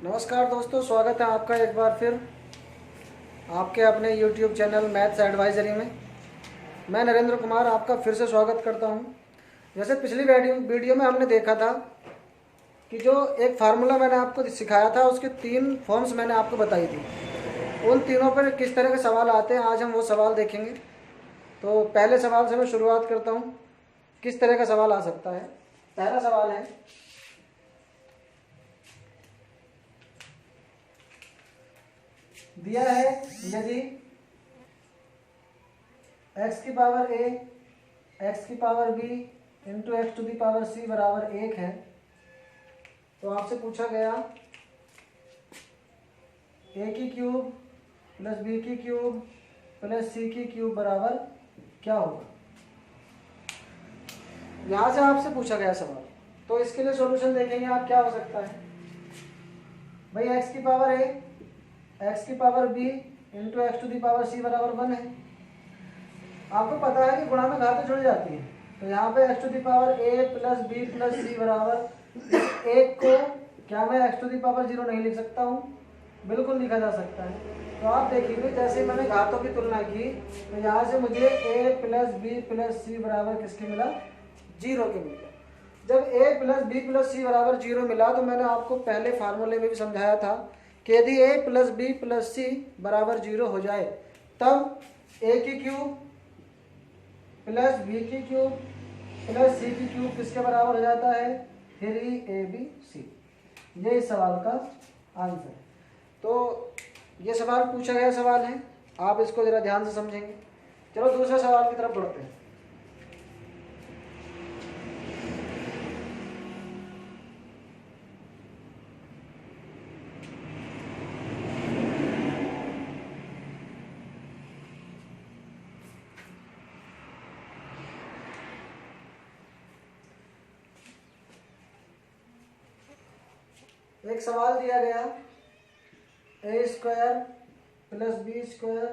नमस्कार दोस्तों, स्वागत है आपका एक बार फिर आपके अपने YouTube चैनल मैथ्स एडवाइजरी में। मैं नरेंद्र कुमार आपका फिर से स्वागत करता हूं। जैसे पिछली वीडियो में हमने देखा था कि जो एक फार्मूला मैंने आपको सिखाया था उसके 3 फॉर्म्स मैंने आपको बताई थी। उन तीनों पर किस तरह के सवाल आते हैं आज हम वो सवाल देखेंगे। तो पहले सवाल से मैं शुरुआत करता हूँ। किस तरह का सवाल आ सकता है। पहला सवाल है, दिया है यदि x की पावर a x की power b into x to the power c बराबर 1 है, तो आपसे पूछा गया a की क्यूब प्लस b की क्यूब प्लस c की क्यूब बराबर क्या होगा। यहाँ से आपसे पूछा गया सवाल, तो इसके लिए सॉल्यूशन देखेंगे आप क्या हो सकता है। भाई x की पावर a एक्स की power b into x to the power c बराबर 1 है। आपको पता है कि गुणा में घातें जुड़ जाती है, तो यहाँ पे x to the power a plus b plus c बराबर 1 को क्या मैं एक्स टू दी पावर 0 नहीं लिख सकता हूँ? बिल्कुल लिखा जा सकता है। तो आप देखिए जैसे मैंने घातों की तुलना की तो यहाँ से मुझे a plus b plus c बराबर किसके मिला? 0 के मिल गया। जब a plus b plus c बराबर 0 मिला तो मैंने आपको पहले फार्मूले में भी समझाया था कि यदि a plus b plus c बराबर 0 हो जाए तब a की क्यूब प्लस बी की क्यूब प्लस सी की क्यूब किसके बराबर हो जाता है? 3abc। ये इस सवाल का आंसर है। तो ये सवाल पूछा गया सवाल है, आप इसको जरा ध्यान से समझेंगे। चलो दूसरे सवाल की तरफ बढ़ते हैं। एक सवाल दिया गया a square plus b square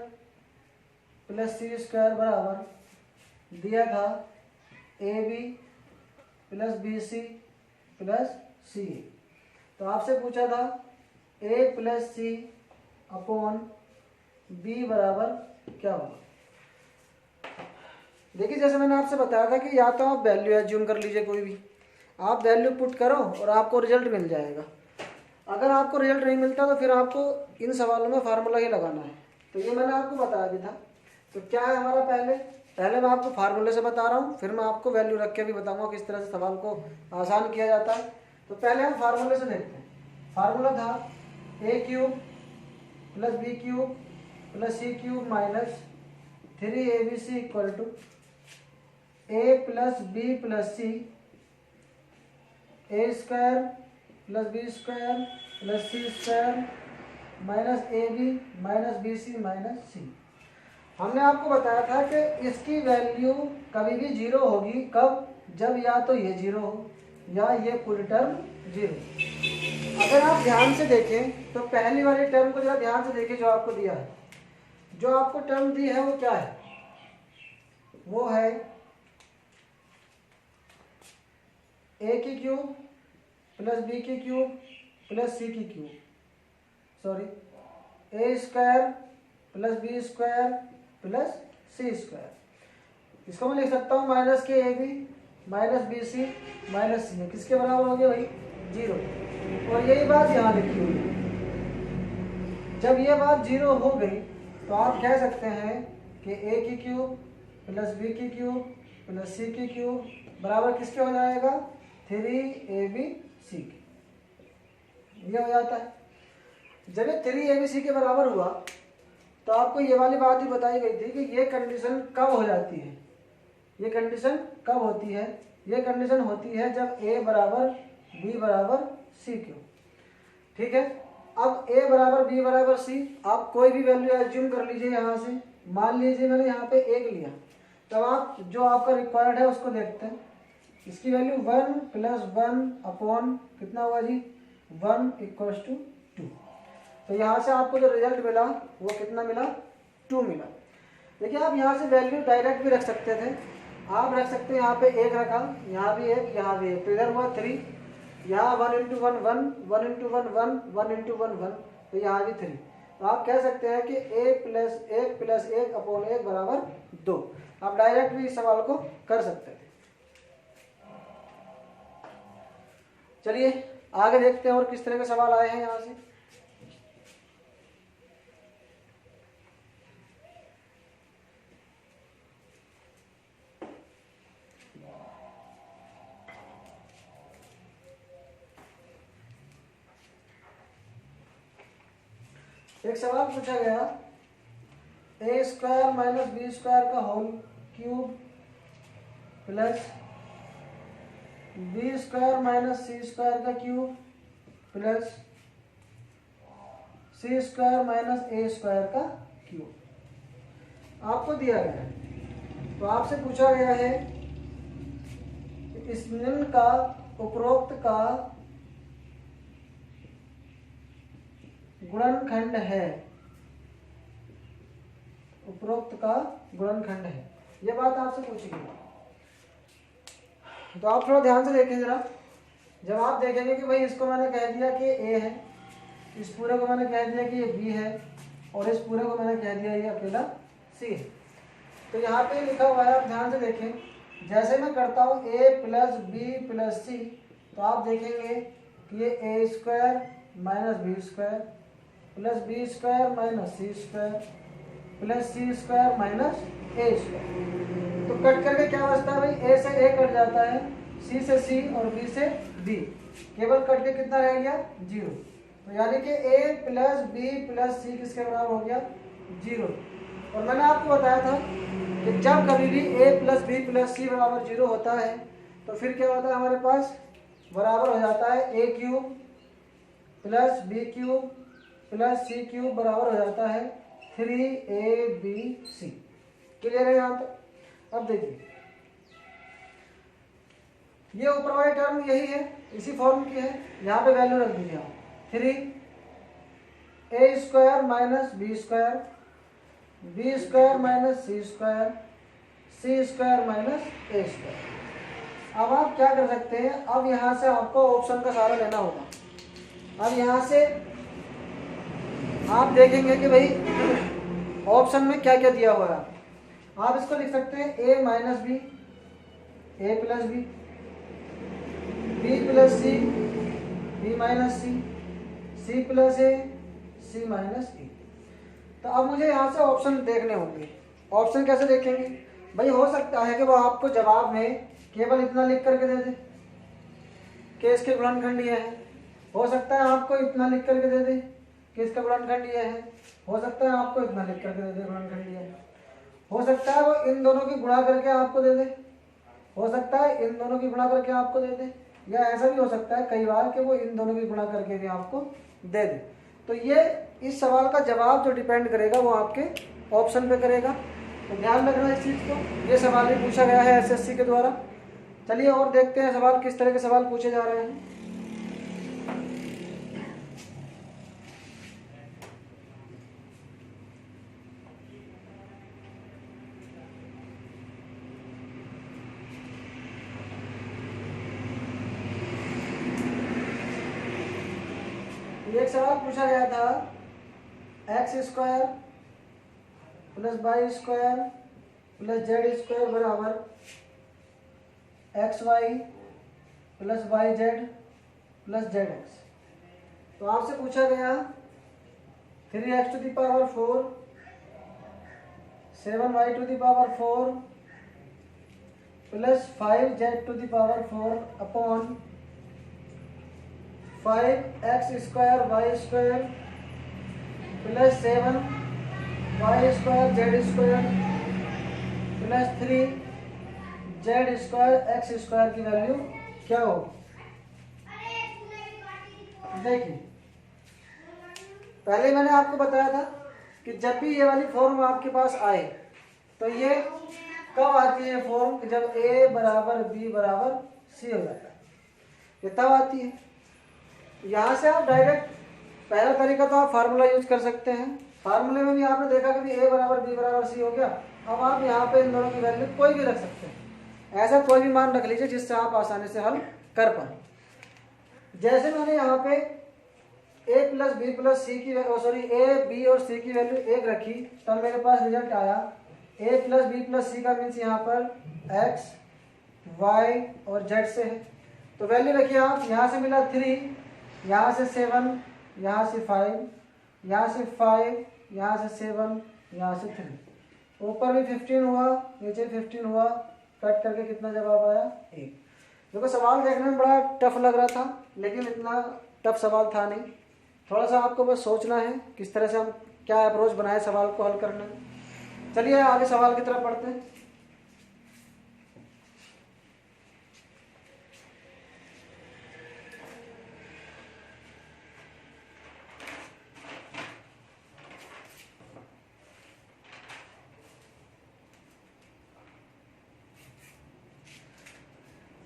plus c square बराबर दिया था ab plus b c plus c. तो आपसे पूछा था a plus c upon b बराबर क्या होगा। देखिए जैसे मैंने आपसे बताया था कि या तो आप वैल्यू एज्यूम कर लीजिए, कोई भी आप वैल्यू पुट करो और आपको रिजल्ट मिल जाएगा। अगर आपको रिजल्ट नहीं मिलता तो फिर आपको इन सवालों में फार्मूला ही लगाना है। तो ये मैंने आपको बताया भी था। तो क्या है हमारा, पहले मैं आपको फार्मूले से बता रहा हूँ, फिर मैं आपको वैल्यू रख के भी बताऊंगा किस तरह से सवाल को आसान किया जाता है। तो पहले हम फार्मूले से देखते हैं। फार्मूला था a cube plus b cube plus c cube minus 3abc equal to a plus b plus c a square plus b square plus c square minus a b minus b c minus c. हमने आपको बताया था कि इसकी value कभी भी 0 होगी। कब? जब या तो ये 0 हो या ये पूरी टर्म 0। अगर आप ध्यान से देखें तो पहली वाली टर्म को जरा ध्यान से देखें। जो आपको दिया है, जो आपको टर्म दी है वो क्या है? वो है a की क्यूब प्लस बी की क्यूब प्लस सी की cube, sorry a square plus b square plus c square. इसको मैं लिख सकता हूँ माइनस के a b minus b c minus c. किसके बराबर हो गया भाई? 0। और यही बात यहाँ लिखी हुई है। जब ये बात 0 हो गई तो आप कह सकते हैं कि a की क्यूब प्लस बी की क्यूब प्लस सी की क्यूब बराबर किसके हो जाएगा? 3abc के। ये हो जाता है। जब ये 3abc के बराबर हुआ तो आपको ये वाली बात भी बताई गई थी कि ये कंडीशन कब हो जाती है। ये कंडीशन कब होती है? ये कंडीशन होती है जब a बराबर b बराबर c क्यों। ठीक है। अब a बराबर b बराबर c, आप कोई भी वैल्यू एज्यूम कर लीजिए। यहाँ से मान लीजिए मैंने यहाँ पे 1 लिया, तब आप जो आपका रिक्वायर्ड है उसको देखते हैं। इसकी वैल्यू 1 प्लस 1 अपॉन कितना हुआ जी? 1 इक्वल्स टू 2। तो यहाँ से आपको जो रिजल्ट मिला वो कितना मिला? 2 मिला। देखिए आप यहाँ से वैल्यू डायरेक्ट भी रख सकते थे। आप रख सकते हैं यहाँ पे 1 रखा, यहाँ भी 1, यहाँ भी 1, तो इधर हुआ 3 यहाँ 1 इंटू 1 1, 1 इंटू 1 1, 1 इंटू 1 1, तो यहाँ भी 3। तो आप कह सकते हैं कि एक प्लस एक अपॉन एक बराबर 2। आप डायरेक्ट भी इस सवाल को कर सकते थे। चलिए आगे देखते हैं और किस तरह के सवाल आए हैं यहाँ से। एक सवाल पूछा गया, a square minus b square का whole cube plus b square minus c square का cube plus c square minus a square का क्यूब आपको दिया गया है। तो आपसे पूछा गया है कि इस निम्न का उपरोक्त का गुणनखंड है, उपरोक्त का गुणनखंड है, यह बात आपसे पूछी गई। तो आप थोड़ा ध्यान से देखें जरा। जब आप देखेंगे कि भाई इसको मैंने कह दिया कि ए है, इस पूरे को मैंने कह दिया कि ये बी है, और इस पूरे को मैंने कह दिया ये अकेला सी है, तो यहाँ पे लिखा हुआ है, आप ध्यान से देखें। जैसे मैं करता हूँ a plus b plus c, तो आप देखेंगे कि ये a square minus b square plus b square minus c square plus c square minus a square. तो कट करके क्या बचता है भाई, ए से ए कट जाता है, सी से सी और बी से बी, केवल कट के कितना रह गया 0। तो यानी कि ए प्लस बी प्लस सी किसके बराबर हो गया 0। और मैंने आपको बताया था कि जब कभी भी ए प्लस बी प्लस सी बराबर 0 होता है तो फिर क्या होता है, हमारे पास बराबर हो जाता है a cube plus b cube plus c cube बराबर हो जाता है 3ab। क्लियर है यहाँ तक? अब देखिए ये ऊपर वाली टर्म यही है, इसी फॉर्म की है, यहाँ पे वैल्यू रख दीजिए आप 3a square minus b square, b square minus c square, c square minus a square. अब आप क्या कर सकते हैं, अब यहाँ से आपको ऑप्शन का सहारा लेना होगा। अब यहाँ से आप देखेंगे कि भाई ऑप्शन में क्या क्या दिया हुआ है। आप इसको लिख सकते हैं ए माइनस बी, ए प्लस बी, बी प्लस सी, बी माइनस सी, सी प्लस ए, सी माइनस ए। तो अब मुझे यहाँ से ऑप्शन देखने होंगे। ऑप्शन कैसे देखेंगे भाई, हो सकता है कि वो आपको जवाब में केवल इतना लिख करके दे दे कि इसके गुणनखंड ये है, हो सकता है आपको इतना लिख करके दे दे कि इसका गुणनखंड ये है, हो सकता है आपको इतना लिख करके दे दे गुणनखंड ये है, हो सकता है वो इन दोनों की गुणा करके आपको दे दे, हो सकता है इन दोनों की गुणा करके आपको दे दे, या ऐसा भी हो सकता है कई बार कि वो इन दोनों की गुणा करके भी आपको दे दे। तो ये इस सवाल का जवाब जो डिपेंड करेगा वो आपके ऑप्शन पे करेगा। तो ध्यान रखना इस चीज़ को। ये सवाल भी पूछा गया है एसएससी के द्वारा। चलिए और देखते हैं सवाल किस तरह के सवाल पूछे जा रहे हैं। एक सवाल पूछा गया था, x square plus y square plus z square बराबर x y plus y z plus z x. तो आपसे पूछा गया 3x to the power 4 7y to the power 4 plus 5z to the power 4 upon 5x square y square plus 7y square z square plus 3z square x square की value क्या होगी। देखिए पहले मैंने आपको बताया था कि जब भी ये वाली फॉर्म आपके पास आए तो ये कब आती है फॉर्म, जब a बराबर b बराबर c हो जाता है, ये तब आती है। यहाँ से आप डायरेक्ट पहला तरीका तो आप फार्मूला यूज कर सकते हैं। फार्मूले में भी आपने देखा कि a बराबर b बराबर c हो गया। अब आप यहाँ पे इन दोनों की वैल्यू कोई भी रख सकते हैं, ऐसा कोई भी मान रख लीजिए जिससे आप आसानी से हल कर पाए। जैसे मैंने यहाँ पे a plus b plus c की सॉरी a b और c की वैल्यू 1 रखी, तब मेरे पास रिजल्ट आया a प्लस बी प्लस सी का मीन्स यहाँ पर x y और z से है। तो वैल्यू रखिए आप, यहाँ से मिला 3, यहाँ से 7, यहाँ से 5, यहाँ से 5, यहाँ से 7, यहाँ से 3, ऊपर भी 15 हुआ, नीचे 15 हुआ, कट करके कितना जवाब आया 1। देखो सवाल देखने में बड़ा टफ लग रहा था, लेकिन इतना टफ सवाल था नहीं। थोड़ा सा आपको बस सोचना है किस तरह से हम क्या अप्रोच बनाए सवाल को हल करने में। चलिए आगे सवाल की तरफ पढ़ते हैं।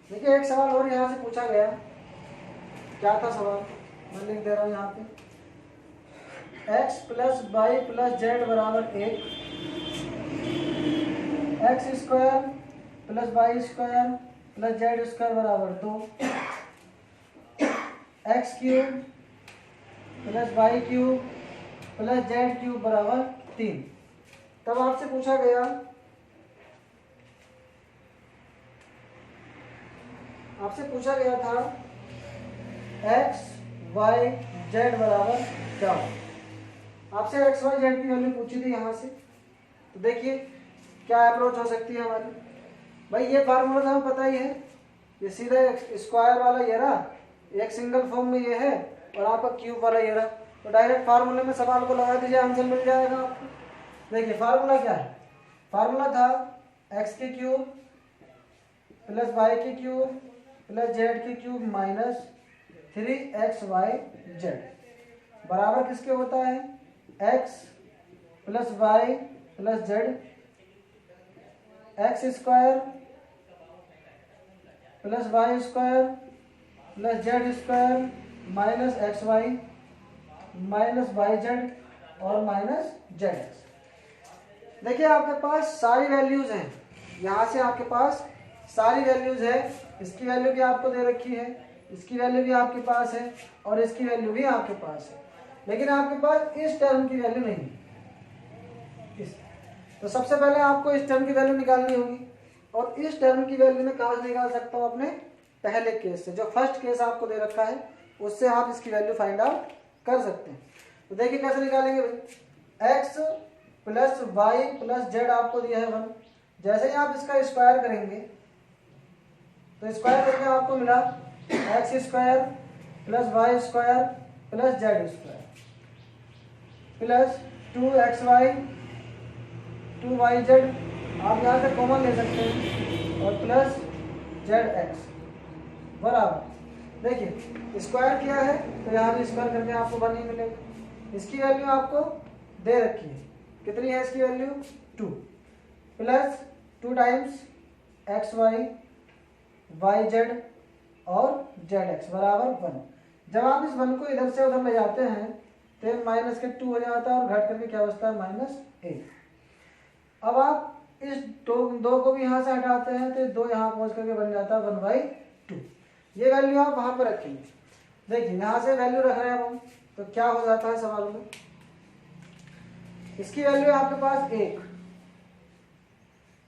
देखिए एक सवाल और यहाँ से पूछा गया, क्या था सवाल, मैं लिख दे रहा हूँ यहाँ पे, x plus y plus z बराबर 1, x square plus y square plus z square बराबर 2, x cube plus y cube plus z cube बराबर 3। तब आपसे पूछा गया, था एक्स वाई जेड बराबर क्या हो। आपसे एक्स वाई जेड की वैल्यू पूछी थी यहाँ से। तो देखिए क्या अप्रोच हो सकती है हमारी। भाई ये फार्मूला तो हमें पता ही है, ये सीधा स्क्वायर वाला ये रहा, एक सिंगल फॉर्म में ये है, और आपका क्यूब वाला ये रहा। तो डायरेक्ट फार्मूले में सवाल को लगा दीजिए, आंसर मिल जाएगा आपको। देखिए फार्मूला क्या है, फार्मूला था एक्स के क्यूब प्लस वाई के क्यूब प्लस जेड के क्यूब माइनस 3xy जेड बराबर किसके होता है, x plus y plus z, x square plus y square plus z square minus x y minus y z और minus z x. देखिए आपके पास सारी वैल्यूज हैं, यहाँ से आपके पास सारी वैल्यूज है। इसकी वैल्यू भी आपको दे रखी है, इसकी वैल्यू भी आपके पास है, और इसकी वैल्यू भी आपके पास है, लेकिन आपके पास इस टर्म की वैल्यू नहीं है। तो सबसे पहले आपको इस टर्म की वैल्यू निकालनी होगी, और इस टर्म की वैल्यू में कहाँ से निकाल सकता हूँ, अपने पहले केस से, जो फर्स्ट केस आपको दे रखा है उससे आप इसकी वैल्यू फाइंड आउट कर सकते हैं। तो देखिए कैसे निकालेंगे भाई, x plus y plus z आपको दिया है 1, जैसे ही आप इसका स्क्वायर करेंगे तो स्क्वायर करके आपको मिला x square plus y square plus z square plus 2xy 2yz, आप यहाँ से कॉमन ले सकते हैं, और प्लस zx बराबर। देखिए स्क्वायर किया है तो यहाँ भी स्क्वायर करके आपको 1 ही मिलेगा। इसकी वैल्यू आपको दे रखी है, कितनी है इसकी value 2, plus 2 times xy yz और zx बराबर 1। जब आप इस 1 को इधर से उधर ले जाते हैं तो माइनस के 2 हो जाता है, और घट करके क्या बचता है -1। अब आप इस दो को भी यहाँ से हटाते हैं तो 2 यहाँ पहुँच करके बन जाता है 1/2। ये वैल्यू आप वहाँ पर रखेंगे। देखिए यहाँ से वैल्यू रख रहे हैं हम, तो क्या हो जाता है सवाल में, इसकी वैल्यू आपके पास 1,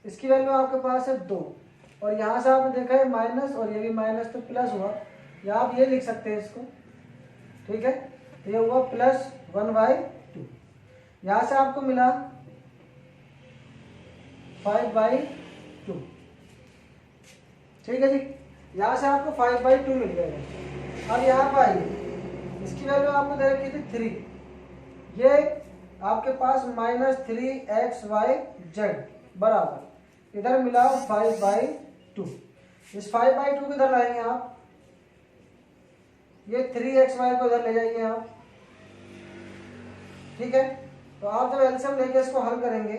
इसकी वैल्यू आपके पास है 2, और यहाँ से आपने देखा है माइनस, और ये भी माइनस तो प्लस हुआ, या आप ये लिख सकते हैं इसको, ठीक है, ये हुआ प्लस 1/2। यहाँ से आपको मिला 5/2, ठीक है जी, यहाँ से आपको 5/2 मिल गया। अब यहाँ पर आइए, इसकी वैल्यू आपको दे रखी थी 3, ये आपके पास -3xyz बराबर, इधर मिला 5/2। इस 5/2 को इधर लाएंगे आप, ये 3xy को इधर ले जाइए आप, ठीक है। तो आप जब एलसीएम लेके इसको हल करेंगे,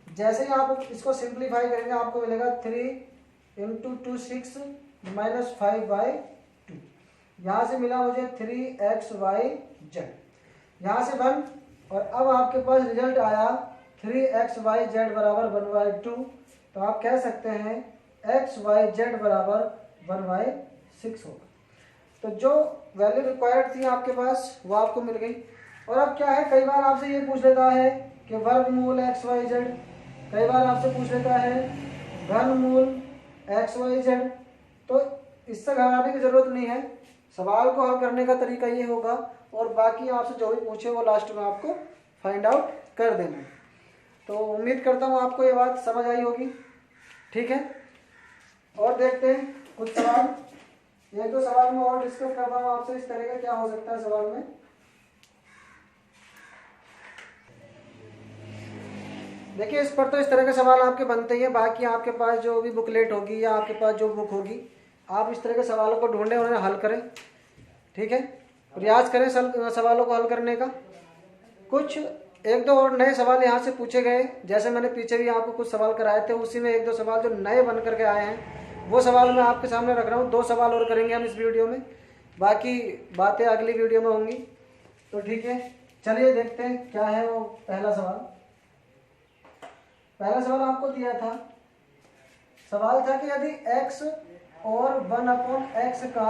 जैसे ही आप इसको सिंप्लीफाई करेंगे आपको मिलेगा 3 × 2 6 - 5/2। यहाँ से मिला मुझे 3xyz, यहाँ से 1, और अब आपके पास रिजल्ट आया 3xyz बराबर 1/2। तो आप कह सकते हैं xyz बराबर 1/6 होगा। तो जो वैल्यू रिक्वायर्ड थी आपके पास वो आपको मिल गई। और अब क्या है, कई बार आपसे ये पूछ लेता है कि वर्गमूल एक्स वाई जेड, कई बार आपसे पूछ लेता है घनमूल एक्स वाई जेड। तो इससे घबराने की ज़रूरत नहीं है, सवाल को हल करने का तरीका ये होगा और बाकी आपसे जो भी पूछे वो लास्ट में आपको फाइंड आउट कर देना। तो उम्मीद करता हूँ आपको ये बात समझ आई होगी। ठीक है, और देखते हैं कुछ सवाल, एक दो सवाल में और डिस्कस करता हूँ आपसे इस तरह का क्या हो सकता है सवाल में। देखिए इस पर तो इस तरह के सवाल आपके बनते ही हैं, बाकी आपके पास जो भी बुकलेट होगी या आपके पास जो बुक होगी आप इस तरह के सवालों को ढूंढें और उन्हें हल करें। ठीक है, प्रयास करें सवालों को हल करने का। कुछ एक दो और नए सवाल यहाँ से पूछे गए, जैसे मैंने पीछे भी आपको कुछ सवाल कराए थे, उसी में एक दो सवाल जो नए बन करके आए हैं वो सवाल मैं आपके सामने रख रहा हूँ। 2 सवाल और करेंगे हम इस वीडियो में, बाकी बातें अगली वीडियो में होंगी। तो ठीक है, चलिए देखते हैं क्या है वो पहला सवाल। पहला सवाल आपको दिया था, सवाल था कि यदि x और 1/x का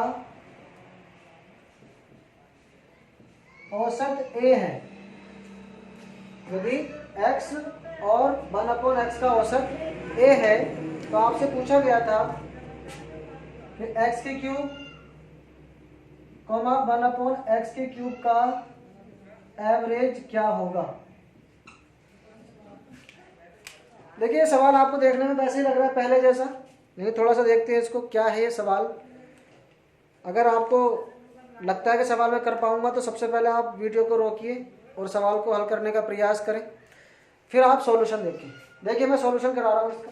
औसत a है, यदि x और 1/x का औसत a है, तो आपसे पूछा गया था कि x³ 1/x³ का एवरेज क्या होगा। देखिए ये सवाल आपको देखने में वैसे ही लग रहा है पहले जैसा, लेकिन थोड़ा सा देखते हैं इसको क्या है ये सवाल। अगर आपको लगता है कि सवाल मैं कर पाऊंगा तो सबसे पहले आप वीडियो को रोकिए और सवाल को हल करने का प्रयास करें, फिर आप सॉल्यूशन देखें। देखिए मैं सॉल्यूशन करा रहा हूँ इसका।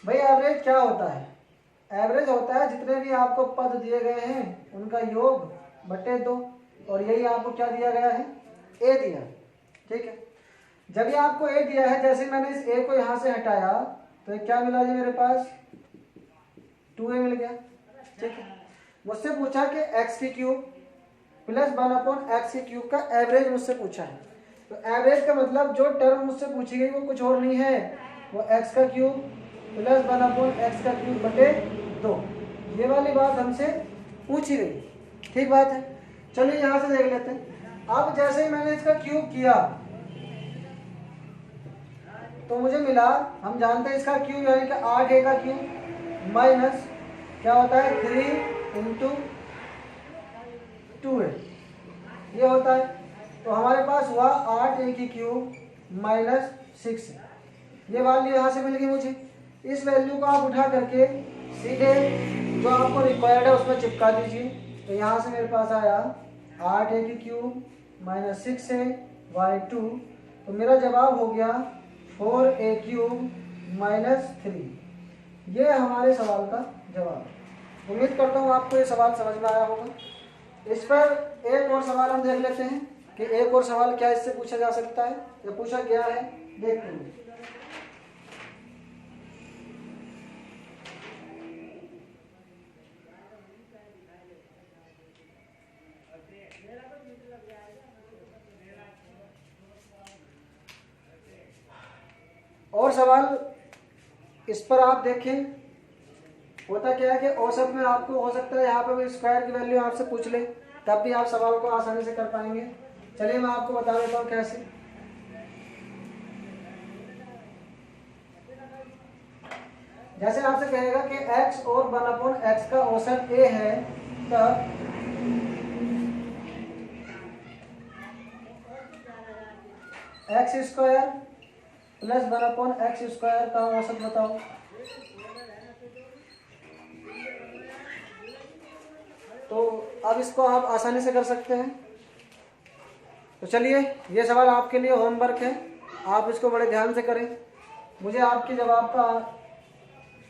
भाई एवरेज क्या होता है? एवरेज होता है जितने भी आपको पद दिए गए हैं उनका योग बटे 2, और यही आपको क्या दिया गया है, ए दिया है। ठीक है, जब ये आपको ए दिया है, जैसे मैंने इस ए को यहाँ से हटाया तो क्या मिला जी मेरे पास, 2a मिल गया। ठीक है, मुझसे पूछा कि x³ प्लस 1/x³ का एवरेज मुझसे पूछा है। तो एवरेज का मतलब जो टर्म मुझसे पूछी गई वो कुछ और नहीं है, वो x³ प्लस 1/x³ बटे 2, ये वाली बात हमसे पूछी गई। ठीक बात है, चलिए यहाँ से देख लेते हैं। अब जैसे ही मैंने इसका क्यूब किया तो मुझे मिला, हम जानते हैं इसका क्यूब यानी कि 8a का क्यूब माइनस क्या होता है 3 इंटू 2a, ये होता है। तो हमारे पास हुआ 8a की क्यूब माइनस 6, ये वैल्यू यहाँ से मिल गई मुझे। इस वैल्यू को आप उठा करके सीधे जो आपको रिक्वायर्ड है उसमें चिपका दीजिए। तो यहाँ से मेरे पास आया 8a की क्यूब माइनस 6a/2, तो मेरा जवाब हो गया 4a³ माइनस 3। ये हमारे सवाल का जवाब। उम्मीद करता हूँ आपको ये सवाल समझ में आया होगा। इस पर एक और सवाल हम देख लेते हैं कि एक और सवाल क्या इससे पूछा जा सकता है या पूछा गया है, देखते हैं। और सवाल इस पर आप देखें, होता क्या है कि औसत में आपको हो सकता है यहाँ पे भी स्क्वायर की वैल्यू आपसे पूछ ले, तब भी आप सवाल को आसानी से कर पाएंगे। चलिए मैं आपको बता देता हूँ कैसे। जैसे आपसे कहेगा कि x और 1/x का औसत a है, तब x² प्लस 1/x² का औसत बताओ। तो अब इसको आप आसानी से कर सकते हैं। तो चलिए ये सवाल आपके लिए होमवर्क है, आप इसको बड़े ध्यान से करें। मुझे आपके जवाब का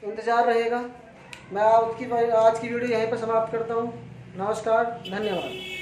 इंतज़ार रहेगा। मैं आज की वीडियो यहीं पर समाप्त करता हूँ। नमस्कार, धन्यवाद।